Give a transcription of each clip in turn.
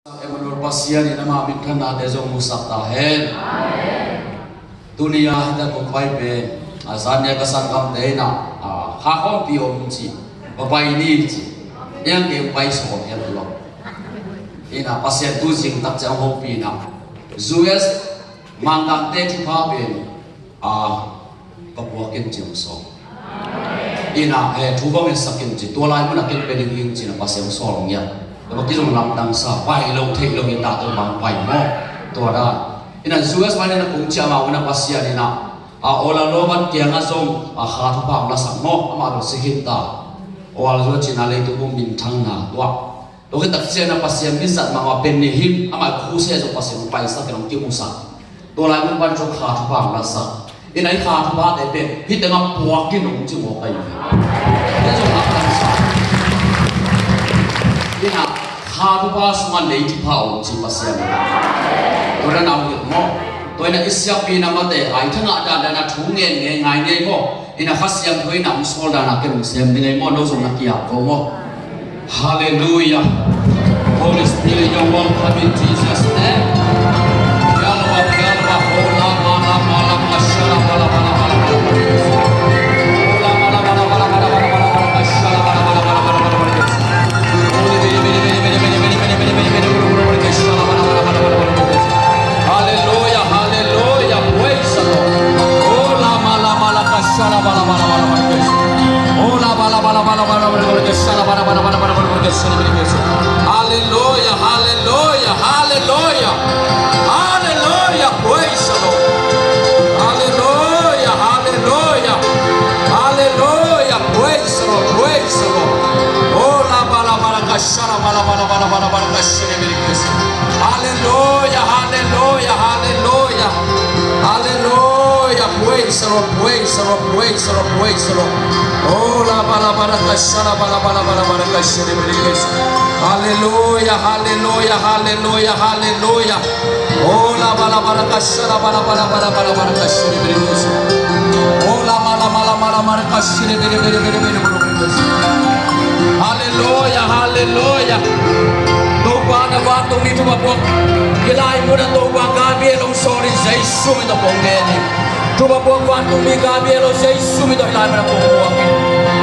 Emanur pasian ina ma bikhan na de jong musak ta hen dunia hida ko pai be azan ya kasan kam de na ha khom pi om chi ba pai ni chi yang ke pai so ya lo ina pasian tu jing tak chang ho pi na zues mangam te chi pha be ka bo ken chim so ina thu ba men sakin chi to lai mana ken pe ding ing chi na pasian so long yaแล้วที่เรานำสาไปเราเทเราเห็นตาตัวบางไปหม้อตัวด้านอินะซูเอสมาเนี่ยนะคงจะมาวันนั้นภาษาเนี่ยนะโอลาโลบันเกียงอาซงขาทุบางละสังหม้อมาดูสิหินตาโอลาโลจินาเลยตัวบุ้มบินทั้งหน้าตัวเราคิดตักเสียนะภาษามิสัตมาว่าเป็นนิหิมมาคู่เสียจากภาษาไปสักกันองค์ที่มุสัตตัวลายมันบรรจุขาทุบางละสังอินะขาทุบางแต่เป็นพิจารณาปวกกินองค์ที่หม้อไปอยู่นี่จงรับการสังนี่นะข้าทุกภาษาในที่พระองค์จีบเสียงตัวนั้นเอาอยู่มั้งตัวนั้นอิสยาปีนมาแต่ไอ้ทั้งอาจารย์นั้นทุ่งเงินไงไงมั้งอินะข้าเสียงตัวนั้นสอนดานักเก็บเสียงยังมั้งเราส่งนักยาก็มั้งฮาเลลูยา Holy Spirit you welcome in Jesus name ยาลวะโอลามาลามาลามาชาลามาลามาลามาลามาลามาHallelujah, hallelujah, praise the Lord. Oh la mala mala kashala bala bala bala bala. Oh la bala bala bala bala bala kashala bala bala bala bala bala kashala bala. Hallelujah, hallelujah, hallelujah, hallelujah, praise the Lord. Hallelujah, hallelujah, hallelujah, praise the Lord, praise the Lord. Oh la bala bala kashala bala bala bala bala bala kashala bala. Hallelujah, hallelujah, hallelujah, hallelujah, praise the Lord, praise the Lord, praise the Lord, praise the Lord. Oh la bala bala kashala bala bala bala bala kashala bala. Hallelujah, hallelujah, hallelujah, hallelujah. Oh la bala bala kashala bala bala bala bala bala kashala bala. Oh la mala mala mala mala kashala bala bala bala bala. Hallelujah, hallelujah. Tuba na ba tumi tuba po kilay mo na tuba gabi elong sorry say sumi to pongeni tuba po kwa tumi gabi elong say sumi to ilay mo na pongwaki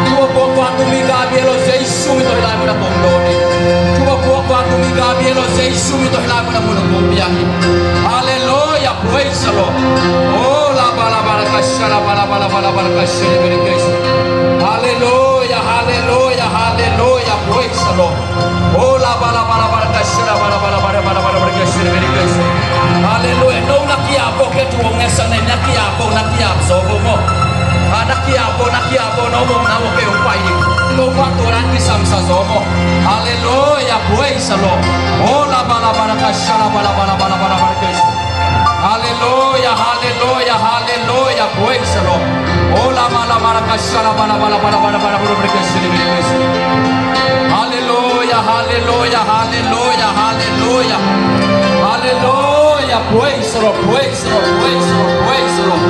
tuba po kwa tumi gabi elong say sumi to ilay mo na pongdoni tuba po kwa tumi gabi elong say sumi to ilay mo na pongbiyahi. Hallelujah, praise the Lord. Oh la bala bala kashala bala bala bala bala kashala bala. Hallelujah, hallelujah, hallelujah, praise the Lord. Oh la bala bala bala kashala bala bala bala bala bala bala kashala bala. Hallelujah. No nakiapo ke tuonge sana nakiapo zobo mo. Nakiapo no mo na mo ke upai ni. No patoran ki samsa zobo. Hallelujah, praise the Lord. Oh la bala bala kashala bala bala bala bala bala kashala. Hallelujah, hallelujah, hallelujah, praise the Lord. Oh la mala mala kashala bala bala bala bala bala bala kashala. Hallelujah, hallelujah, hallelujah, hallelujah, hallelujah, praise the Lord, praise the Lord, praise the Lord, praise the Lord.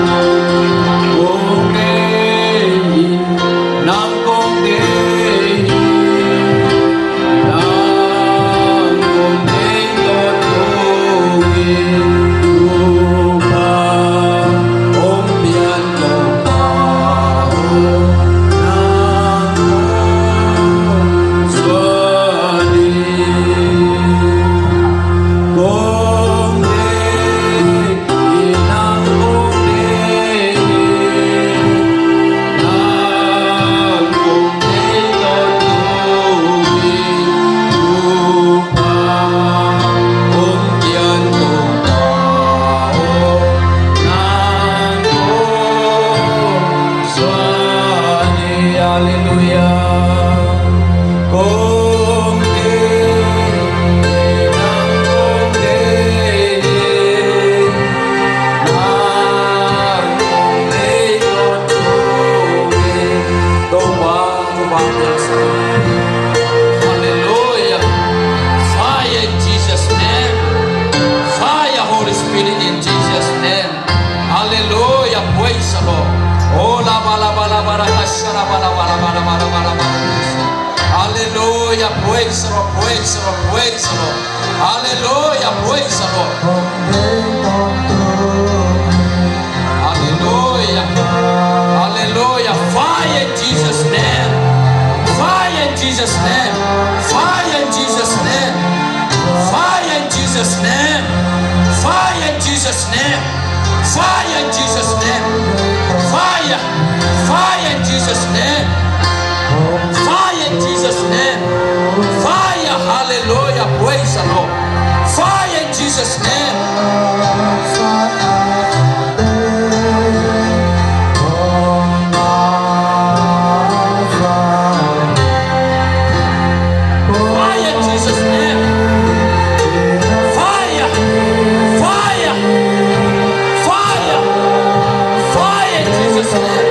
Hallelujah, praise the Lord, praise the Lord, praise the Lord. Hallelujah. Praise the Lord. Hallelujah. Hallelujah. Fire in Jesus' name. Fire in Jesus' name. Fire in Jesus' name. Fire in Jesus' name. Fire in Jesus' name. Fire in Jesus' name. Fire. Fire in Jesus' name. Fire in Jesus' name. Fire. Hallelujah. Praise the Lord. Fire in Jesus' name. Fire in Jesus' name. Fire. Fire. Fire. Fire in Jesus' name.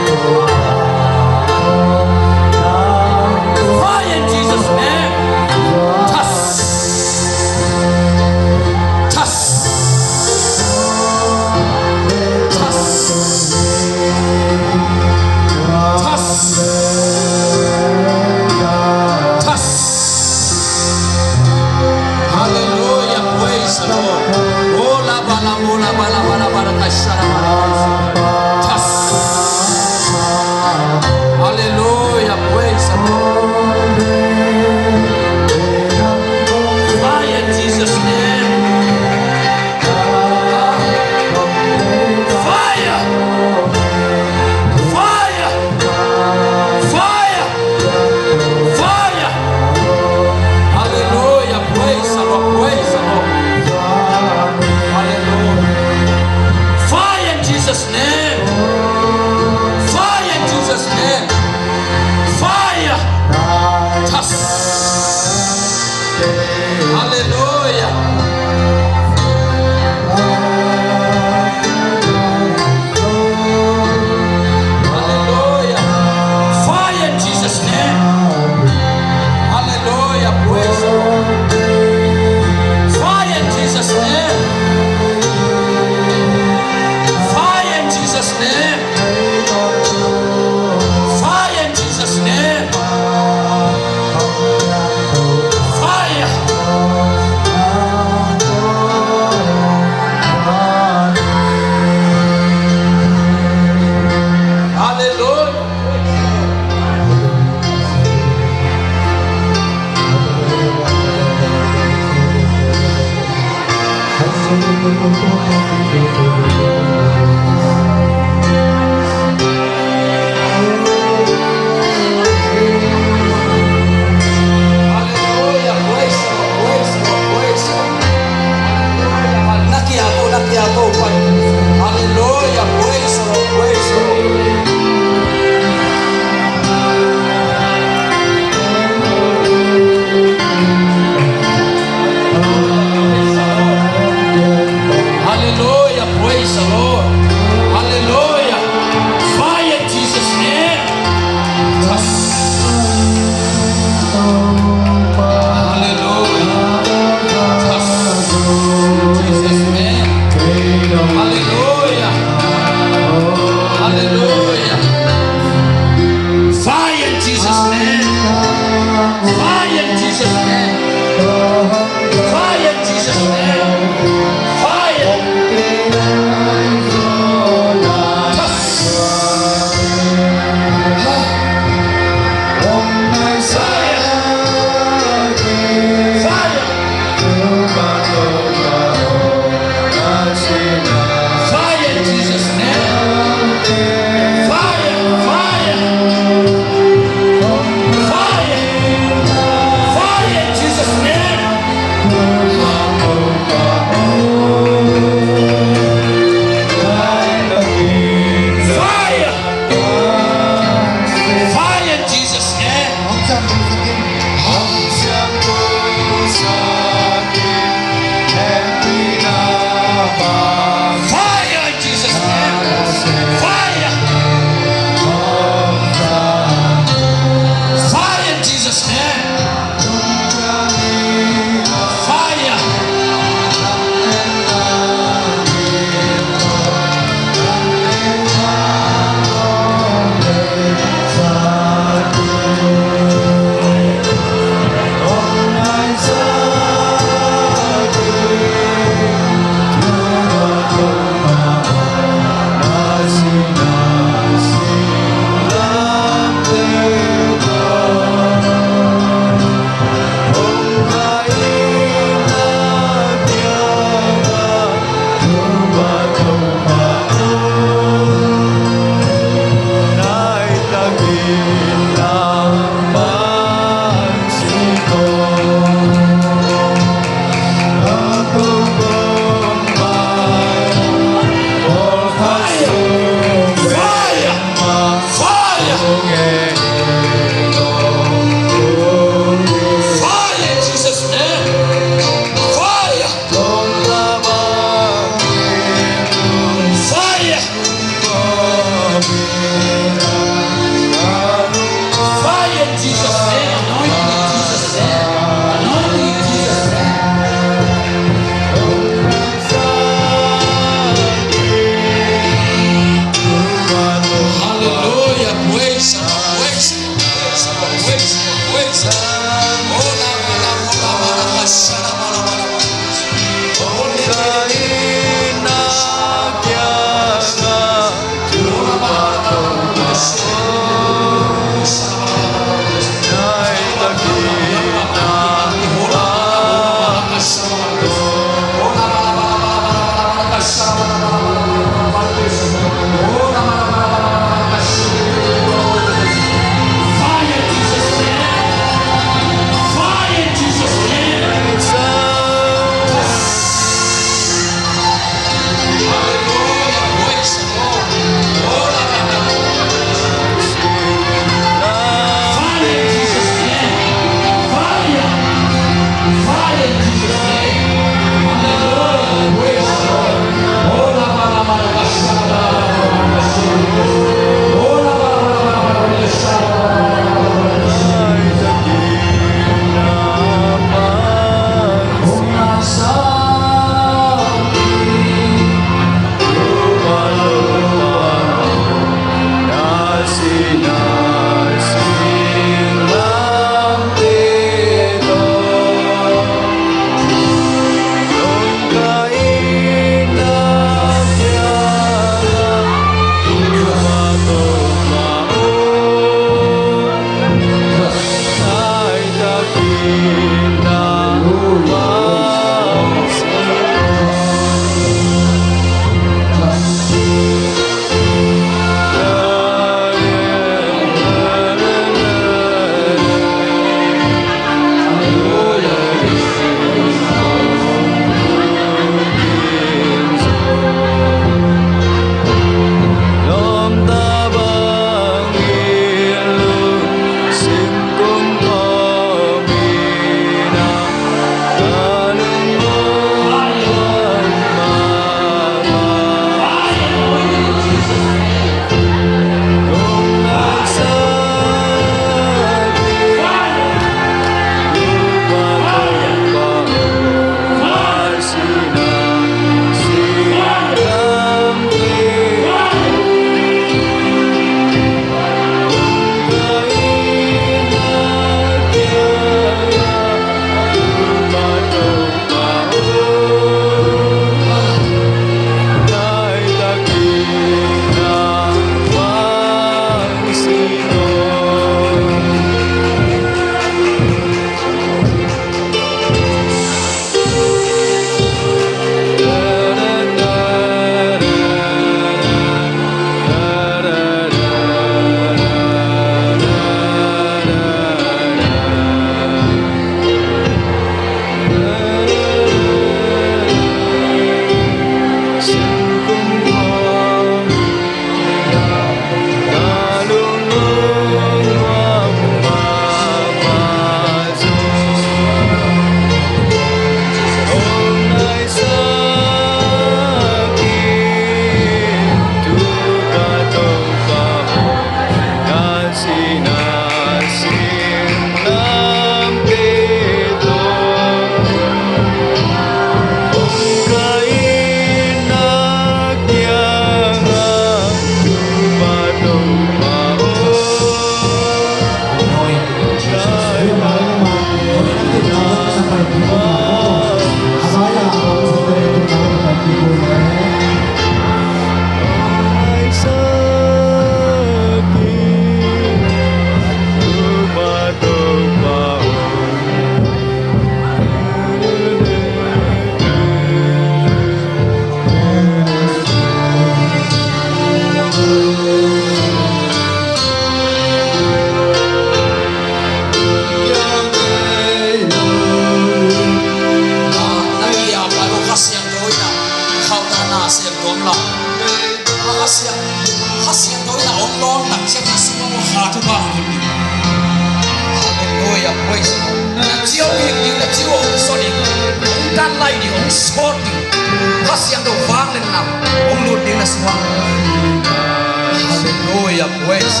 Hallelujah, praise.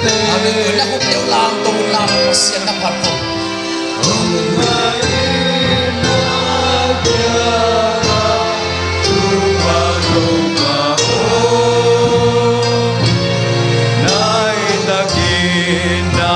Hallelujah. Kung tayo lang, tungkol lang, pasyan na pato. Naitakin na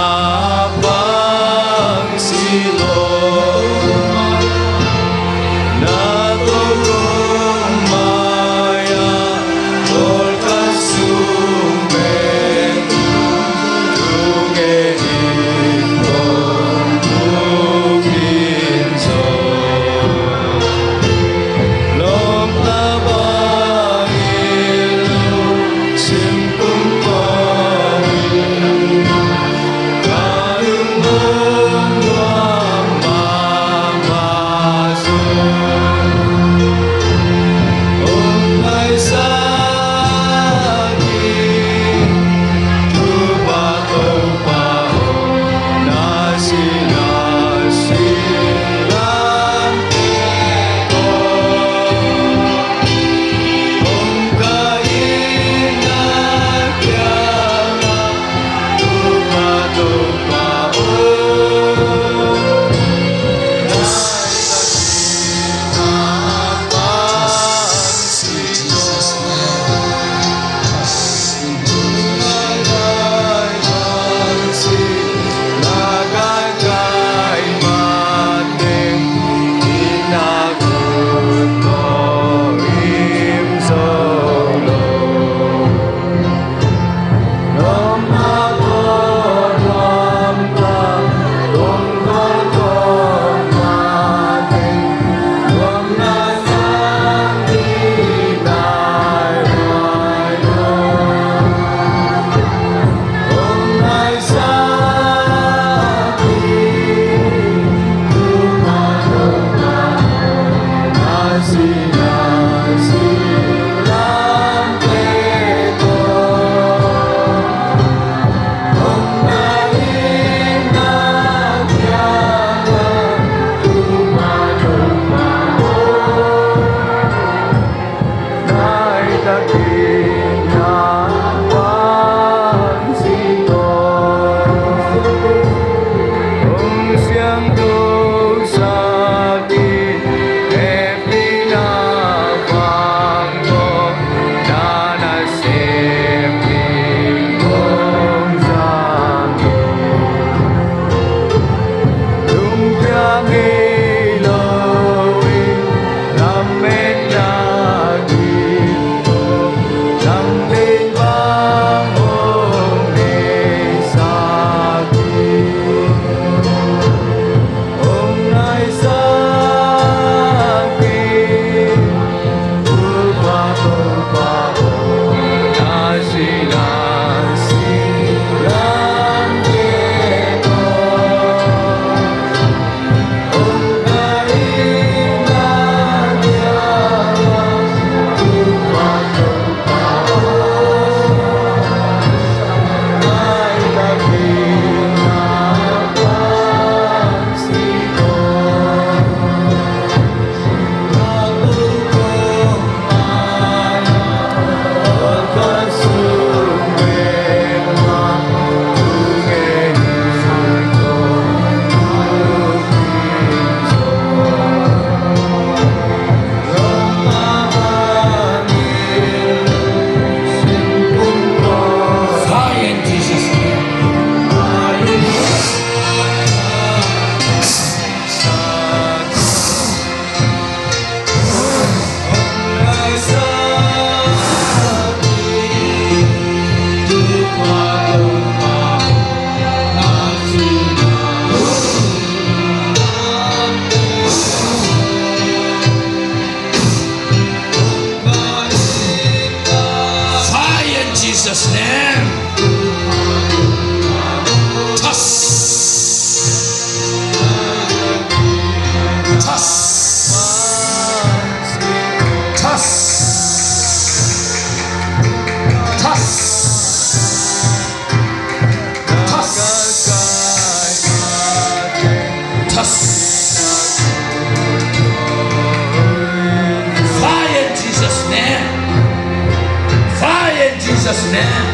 name.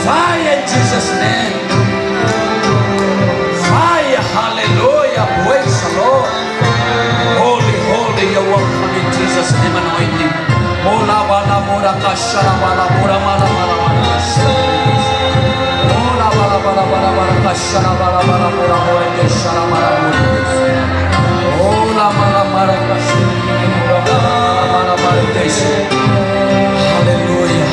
Fire in Jesus' name. Fire, hallelujah. Praise the Lord. Holy, holy, you're welcome in Jesus' name. Anointing. Ola bala mora kashara bala mora mala mala mala. Ola bala bala bala bala kashara bala bala mora mora kashara bala mora. Ola mala mala kashara bala mala kashara. Hallelujah.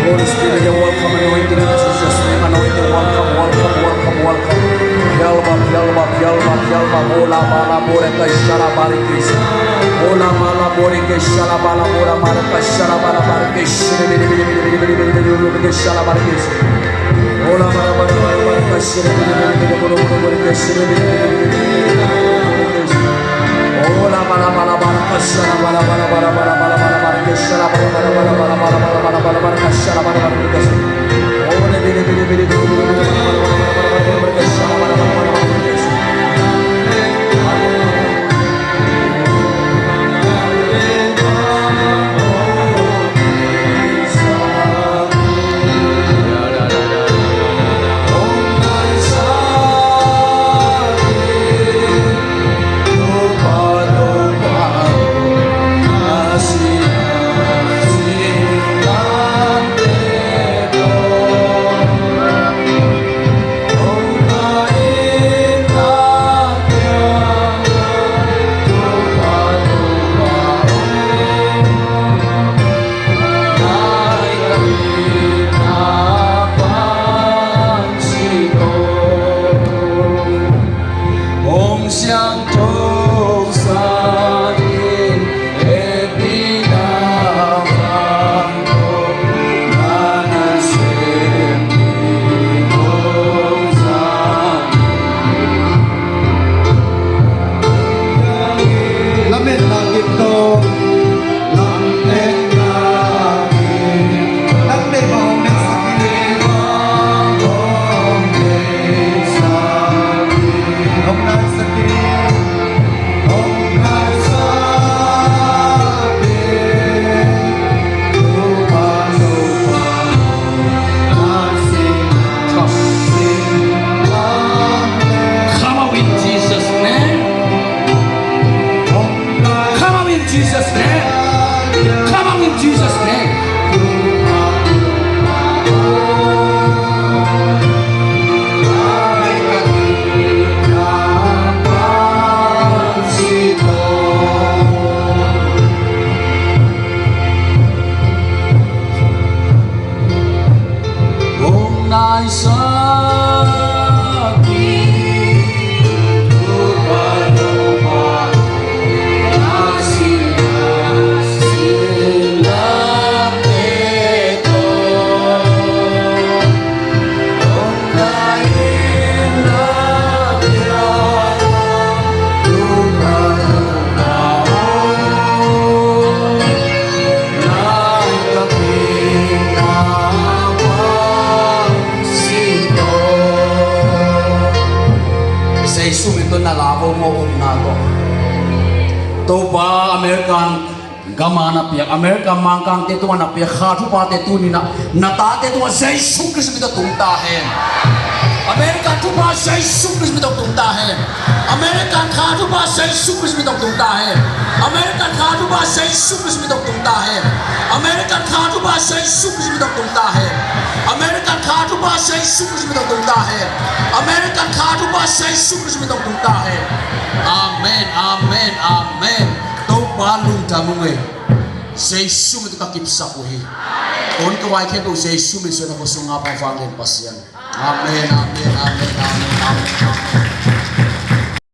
Holy Spirit, you're welcome. Anointing in Jesus' name. Anointing, welcome, welcome, welcome, welcome. Yalba, yalba, yalba, yalba. Ola bala mora kashara bala kashara. Ola mala mora kashara bala mora mala kashara bala mala kashara. Kashara bala kashara. Ola bala bala bala kashara. Ola bala bala bala kashara bala bala bala bala bala bala bala kashara bala bala bala bala bala bala bala bala kashara bala bala kashara. Ola bili bili bili bili kashara bala bala bala bala kashara. Gamana pia Amerika mangkang te tuan pia khatu pa te tu ni na nata te tu Jesus Christ mit tumta hai Amerika tu pa Jesus Christ mit tumta hai Amerika khatu pa Jesus Christ mit tumta hai Amerika khatu pa Jesus Christ mit tumta hai Amerika khatu pa Jesus Christ mit tumta hai Amerika khatu pa Jesus Christ mit tumta hai Amerika khatu pa Jesus Christ mit tumta hai Amen amen amen tau palung tamungai Jesus mit kakip sakuhi on kawai ke tu Jesus mit sona ko sunga pa fangin pasyan amen amen amen amen amen